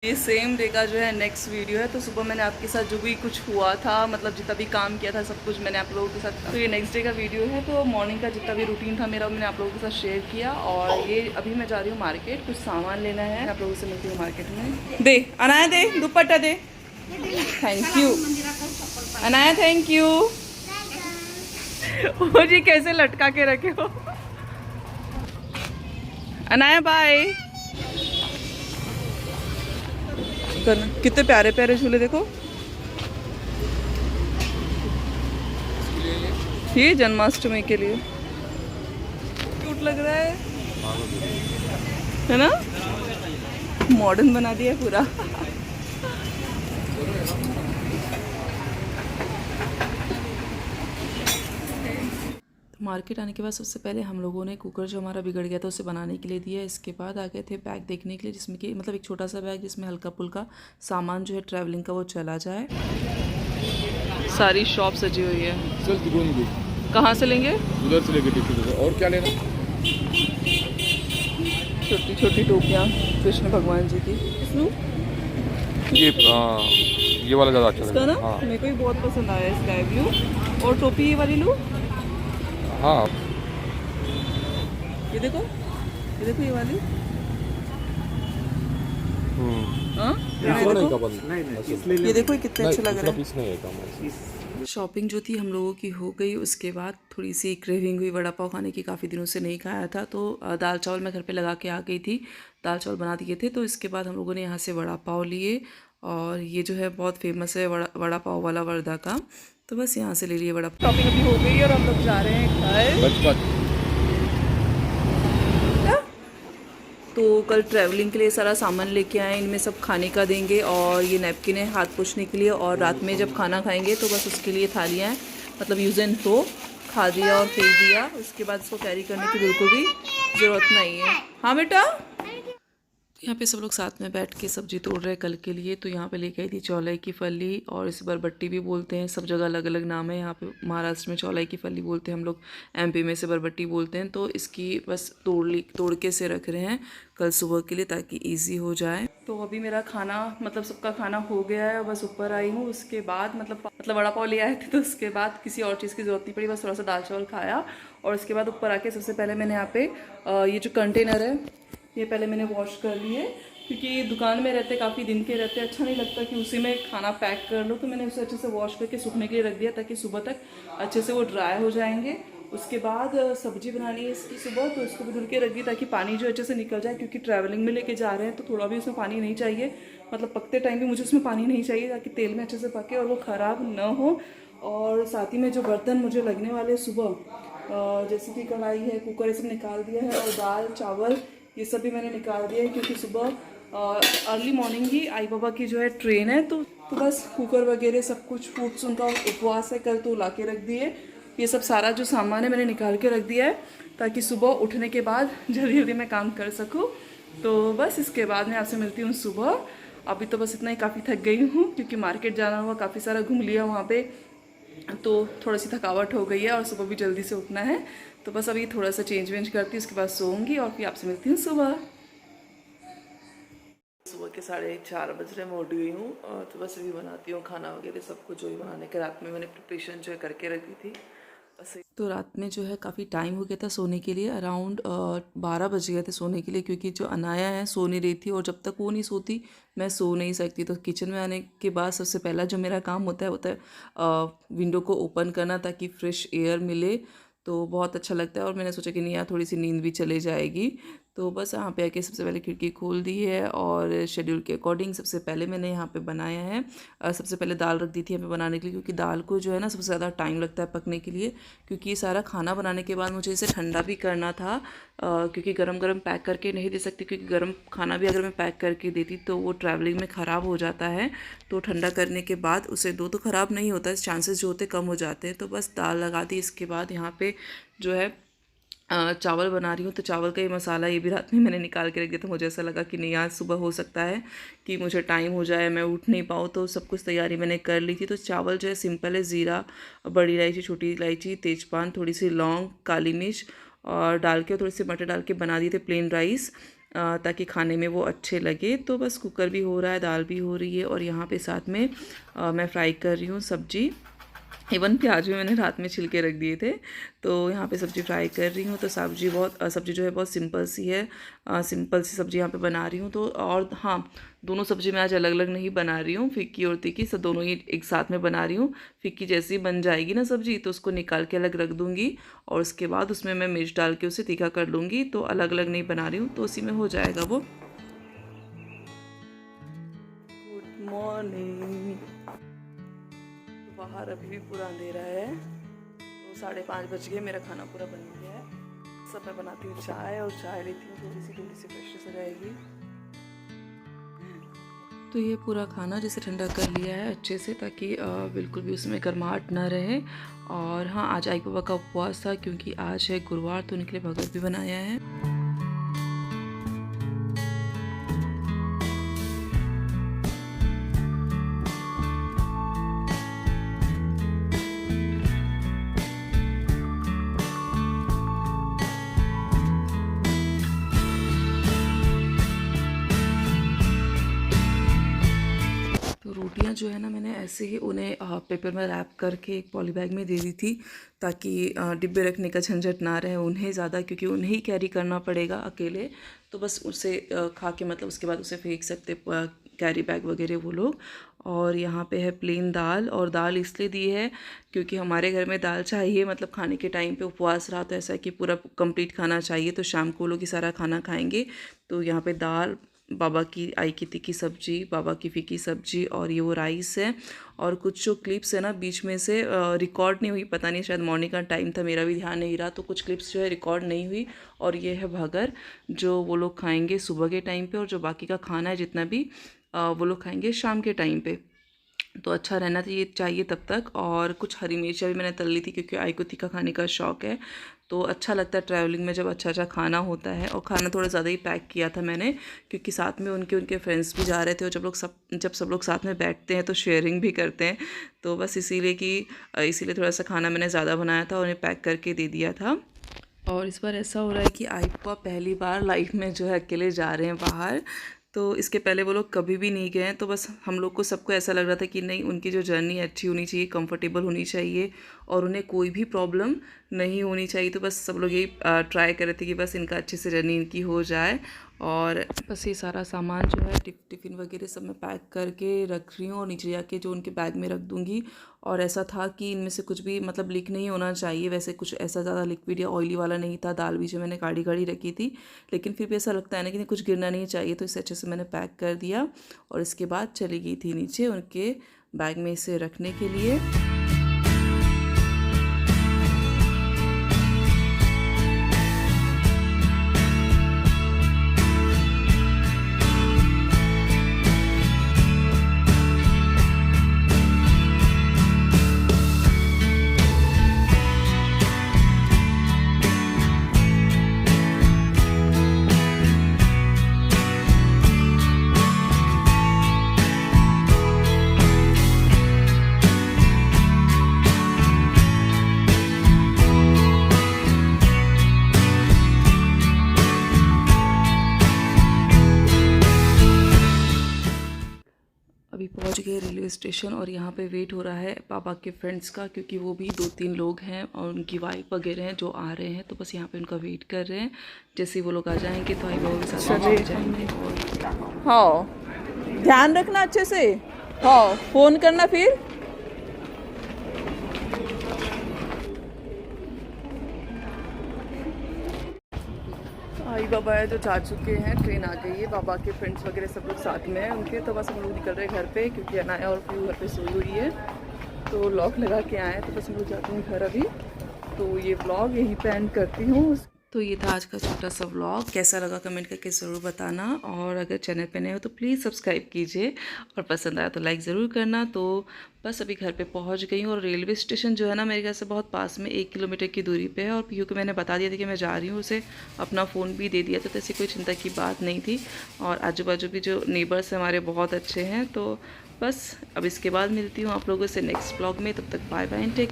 ये same day का जो है नेक्स्ट वीडियो है। तो सुबह मैंने आपके साथ जो भी कुछ हुआ था, मतलब जितना भी काम किया था सब कुछ मैंने आप लोगों के साथ, तो ये नेक्स्ट डे का वीडियो है। तो मॉर्निंग का जितना भी रूटीन था मेरा मैंने आप लोगों के साथ शेयर किया। और ये अभी मैं जा रही हूँ मार्केट, कुछ सामान लेना है। आप लोगों से मिलती हूँ मार्केट में। दे अनाया, दे दुपट्टा दे। Thank you Anaya, thank you. ओ जी कैसे लटका के रखे हो। अनाया बाय। करना कितने प्यारे प्यारे झूले देखो। ये जन्माष्टमी के लिए क्यूट लग रहा है ना। मॉडर्न बना दिया है पूरा। मार्केट आने के बाद सबसे पहले हम लोगों ने कुकर जो हमारा बिगड़ गया था उसे बनाने के लिए दिया। इसके बाद आ गए थे बैग देखने के लिए, जिसमें कि मतलब एक छोटा सा बैग जिसमें हल्का फुल्का सामान जो है ट्रैवलिंग का वो चला जाए। सारी शॉप सजी हुई है। चल कहाँ से लेंगे? उधर से लेके और क्या लेना? छोटी छोटी टोपियाँ कृष्ण भगवान जी की। ये वाला ज़्यादा अच्छा इसका ना हाँ। मेरे को भी बहुत पसंद आया स्काई ब्लू। और टोपी ये वाली लूँ? हाँ ये देखो ये वाली। हाँ ये देखो ये कितने अच्छे लग रहे हैं। शॉपिंग जो थी हम लोगों की हो गई। उसके बाद थोड़ी सी क्रेविंग हुई वड़ा पाव खाने की, काफ़ी दिनों से नहीं खाया था। तो दाल चावल मैं घर पे लगा के आ गई थी, दाल चावल बना दिए थे। तो इसके बाद हम लोगों ने यहाँ से वड़ा पाव लिए। और ये जो है बहुत फेमस है वड़ा पाव वाला वर्धा का। तो बस यहाँ से ले लिए वड़ा पाव। शॉपिंग अभी हो गई और हम लोग जा रहे हैं घर। तो कल ट्रैवलिंग के लिए सारा सामान लेके आए, इनमें सब खाने का देंगे। और ये नैपकिन है हाथ पोंछने के लिए। और रात में जब खाना खाएंगे तो बस उसके लिए थालियाँ हैं, मतलब यूज़ एंड थ्रो, खा दिया और फेंक दिया। उसके बाद इसको कैरी करने की बिल्कुल भी ज़रूरत नहीं है। हाँ बेटा। यहाँ पे सब लोग साथ में बैठ के सब्जी तोड़ रहे हैं कल के लिए। तो यहाँ पे लेके आई थी चौलाई की फली, और इस बरबट्टी भी बोलते हैं, सब जगह अलग अलग नाम है। यहाँ पे महाराष्ट्र में चौलाई की फली बोलते हैं हम लोग, एमपी में से बरबट्टी बोलते हैं। तो इसकी बस तोड़ के से रख रहे हैं कल सुबह के लिए, ताकि ईजी हो जाए। तो अभी मेरा खाना मतलब सबका खाना हो गया है, बस ऊपर आई हूँ। उसके बाद मतलब वड़ा पाव ले आए थे, तो उसके बाद किसी और चीज़ की ज़रूरत नहीं पड़ी, बस थोड़ा सा दाल चावल खाया। और उसके बाद ऊपर आके सबसे पहले मैंने यहाँ पे ये जो कंटेनर है ये पहले मैंने वॉश कर लिए, क्योंकि दुकान में रहते काफ़ी दिन के रहते, अच्छा नहीं लगता कि उसी में खाना पैक कर लो। तो मैंने उसे अच्छे से वॉश करके सूखने के लिए रख दिया, ताकि सुबह तक अच्छे से वो ड्राई हो जाएंगे। उसके बाद सब्जी बनानी है इसकी सुबह, तो इसको भी धुल के रख दी ताकि पानी जो अच्छे से निकल जाए, क्योंकि ट्रैवलिंग में लेके जा रहे हैं तो थोड़ा भी उसमें पानी नहीं चाहिए। मतलब पकते टाइम भी मुझे उसमें पानी नहीं चाहिए, ताकि तेल में अच्छे से पके और वो ख़राब ना हो। और साथ ही में जो बर्तन मुझे लगने वाले सुबह, जैसे कि कढ़ाई है, कुकर, ये सब निकाल दिया है। और दाल चावल ये सब भी मैंने निकाल दिया है, क्योंकि सुबह अर्ली मॉर्निंग ही आई बाबा की जो है ट्रेन है। तो बस कुकर वगैरह सब कुछ, फ्रूट्स उनका उपवास है कल, तो ला के रख दिए। ये सब सारा जो सामान है मैंने निकाल के रख दिया है, ताकि सुबह उठने के बाद जल्दी जल्दी मैं काम कर सकूँ। तो बस इसके बाद मैं आपसे मिलती हूँ सुबह। अभी तो बस इतना ही, काफ़ी थक गई हूँ क्योंकि मार्केट जाना हुआ, काफ़ी सारा घूम लिया वहाँ पे, तो थोड़ी सी थकावट हो गई है। और सुबह भी जल्दी से उठना है, तो बस अभी थोड़ा सा चेंज वेंज करती हूँ, उसके बाद सोऊंगी और फिर आपसे मिलती हूँ सुबह। सुबह के 4:30 बज रहे, मैं उठ गई हूँ। तो बस अभी बनाती हूँ खाना वगैरह सब कुछ, जो भी बनाने के रात में मैंने प्रिपरेशन जो है करके रखी थी। बस तो रात में जो है काफ़ी टाइम हो गया था सोने के लिए, अराउंड 12 बज गए थे सोने के लिए, क्योंकि जो अनाया है सो नहीं रही थी। और जब तक वो नहीं सोती मैं सो नहीं सकती। तो किचन में आने के बाद सबसे पहला जो मेरा काम होता है विंडो को ओपन करना, ताकि फ्रेश एयर मिले, तो बहुत अच्छा लगता है। और मैंने सोचा कि नहीं यार, थोड़ी सी नींद भी चले जाएगी। तो बस यहाँ पे आके सबसे पहले खिड़की खोल दी है, और शेड्यूल के अकॉर्डिंग सबसे पहले मैंने यहाँ पे बनाया है। सबसे पहले दाल रख दी थी यहाँ पे बनाने के लिए, क्योंकि दाल को जो है ना सबसे ज़्यादा टाइम लगता है पकने के लिए। क्योंकि ये सारा खाना बनाने के बाद मुझे इसे ठंडा भी करना था, क्योंकि गरम गरम पैक करके नहीं दे सकती, क्योंकि गरम खाना भी अगर मैं पैक करके देती तो वो ट्रैवलिंग में ख़राब हो जाता है। तो ठंडा करने के बाद उसे दो तो ख़राब नहीं होता है, चांसेस जो होते कम हो जाते हैं। तो बस दाल लगा दी। इसके बाद यहाँ पे जो है चावल बना रही हूँ। तो चावल का ये मसाला ये भी रात में मैंने निकाल के रख दिया था। मुझे ऐसा लगा कि नहीं आज सुबह हो सकता है कि मुझे टाइम हो जाए, मैं उठ नहीं पाऊँ, तो सब कुछ तैयारी मैंने कर ली थी। तो चावल जो है सिंपल है, ज़ीरा, बड़ी इलायची, छोटी इलायची, तेजपान, थोड़ी सी लौंग, काली मिर्च और डाल के, थोड़ी सी मटर डाल के बना दिए थे प्लेन राइस। ताकि खाने में वो अच्छे लगे। तो बस कुकर भी हो रहा है, दाल भी हो रही है और यहाँ पे साथ में मैं फ्राई कर रही हूँ सब्जी। इवन प्याज भी मैंने रात में छिल के रख दिए थे, तो यहाँ पे सब्ज़ी फ्राई कर रही हूँ। तो सब्ज़ी जो है बहुत सिंपल सी है, सिंपल सी सब्ज़ी यहाँ पे बना रही हूँ। तो और हाँ, दोनों सब्ज़ी मैं आज अलग अलग नहीं बना रही हूँ, फिक्की और तीखी सब दोनों ही एक साथ में बना रही हूँ। फिक्की जैसी बन जाएगी ना सब्ज़ी तो उसको निकाल के अलग रख दूँगी और उसके बाद उसमें मैं मिर्च डाल के उसे तीखा कर लूँगी। तो अलग अलग नहीं बना रही हूँ, तो उसी में हो जाएगा वो। Good morning. बाहर अभी भी पूरा अंधेरा है, तो 5:30 बज गए। मेरा खाना पूरा बन गया है। सब मैं बनाती हूँ चाय, और चाय लेती हूँ थोड़ी सी फ्रेशनेस हो जाएगी। तो ये पूरा खाना जैसे ठंडा कर लिया है अच्छे से, ताकि बिल्कुल भी उसमें गर्माहट ना रहे। और हाँ, आज आई बाबा का उपवास था क्योंकि आज है गुरुवार, तो उनके लिए भगत भी बनाया है। रोटियां जो है ना, मैंने ऐसे ही उन्हें पेपर में रैप करके एक पॉली बैग में दे दी थी, ताकि डिब्बे रखने का झंझट ना रहे उन्हें ज़्यादा, क्योंकि उन्हें ही कैरी करना पड़ेगा अकेले। तो बस उसे खा के मतलब उसके बाद उसे फेंक सकते कैरी बैग वगैरह वो लोग। और यहाँ पे है प्लेन दाल, और दाल इसलिए दी है क्योंकि हमारे घर में दाल चाहिए, मतलब खाने के टाइम पे उपवास रहा तो ऐसा है कि पूरा कंप्लीट खाना चाहिए, तो शाम को लोग ही सारा खाना खाएंगे। तो यहाँ पे दाल, बाबा की आई की तीखी सब्जी, बाबा की फीकी सब्जी, और ये वो राइस है। और कुछ जो क्लिप्स है ना बीच में से रिकॉर्ड नहीं हुई, पता नहीं शायद मॉर्निंग का टाइम था, मेरा भी ध्यान नहीं रहा, तो कुछ क्लिप्स जो है रिकॉर्ड नहीं हुई। और ये है भगर, जो वो लोग खाएंगे सुबह के टाइम पे, और जो बाकी का खाना है जितना भी वो लोग खाएंगे शाम के टाइम पे। तो अच्छा रहना चाहिए तब तक। और कुछ हरी मिर्चा भी मैंने तल ली थी, क्योंकि आई को तीखा खाने का शौक़ है। तो अच्छा लगता है ट्रैवलिंग में जब अच्छा खाना होता है। और खाना थोड़ा ज़्यादा ही पैक किया था मैंने, क्योंकि साथ में उनके फ्रेंड्स भी जा रहे थे, और जब सब लोग साथ में बैठते हैं तो शेयरिंग भी करते हैं। तो बस इसीलिए थोड़ा सा खाना मैंने ज़्यादा बनाया था और उन्हें पैक करके दे दिया था। और इस बार ऐसा हो रहा है कि आई पापा पहली बार लाइफ में जो है अकेले जा रहे हैं बाहर। तो इसके पहले वो लोग कभी भी नहीं गए हैं, तो बस हम लोग को सबको ऐसा लग रहा था कि नहीं, उनकी जो जर्नी अच्छी होनी चाहिए, कंफर्टेबल होनी चाहिए, और उन्हें कोई भी प्रॉब्लम नहीं होनी चाहिए। तो बस सब लोग यही ट्राई कर रहे थे कि बस इनका अच्छे से जर्नी इनकी हो जाए। और बस ये सारा सामान जो है टिफ़िन वगैरह सब मैं पैक करके रख रही हूँ, और नीचे जाके जो उनके बैग में रख दूँगी। और ऐसा था कि इनमें से कुछ भी मतलब लीक नहीं होना चाहिए। वैसे कुछ ऐसा ज़्यादा लिक्विड या ऑयली वाला नहीं था। दाल भी जो मैंने गाढ़ी रखी थी, लेकिन फिर भी ऐसा लगता है ना कि कुछ गिरना नहीं चाहिए, तो इसे अच्छे से मैंने पैक कर दिया। और इसके बाद चली गई थी नीचे उनके बैग में इसे रखने के लिए। अभी पहुंच गए रेलवे स्टेशन, और यहाँ पे वेट हो रहा है पापा के फ्रेंड्स का, क्योंकि वो भी 2-3 लोग हैं और उनकी वाइफ वगैरह हैं जो आ रहे हैं। तो बस यहाँ पे उनका वेट कर रहे हैं। जैसे ही वो लोग आ जाएंगे तो आई बाबा के साथ चले जाएंगे। हाँ, ध्यान रखना अच्छे से। हाँ, फ़ोन करना फिर। आई बाबा है जो जा चुके हैं, ट्रेन आ गई है, बाबा के फ्रेंड्स वगैरह सब लोग साथ में हैं उनके। तो बस हम लोग निकल रहे हैं घर पे, क्योंकि अनाया और फ्यू घर पे सोई हुई है, तो लॉक लगा के आए हैं। तो बस हम लोग जाते हैं घर अभी। तो ये व्लॉग यहीं पे एंड करती हूँ। तो ये था आज का छोटा सा व्लॉग। कैसा लगा कमेंट करके ज़रूर बताना, और अगर चैनल पे नए हो तो प्लीज़ सब्सक्राइब कीजिए, और पसंद आया तो लाइक ज़रूर करना। तो बस अभी घर पे पहुंच गई हूँ, और रेलवे स्टेशन जो है ना मेरे घर से बहुत पास में 1 किलोमीटर की दूरी पे है। और पीयू को मैंने बता दिया था कि मैं जा रही हूँ, उसे अपना फ़ोन भी दे दिया था, तो ऐसी कोई चिंता की बात नहीं थी। और आजू बाजू भी जो नेबर्स हैं हमारे बहुत अच्छे हैं। तो बस अब इसके बाद मिलती हूँ आप लोगों से नेक्स्ट व्लॉग में। तब तक बाय बाय एंड टेक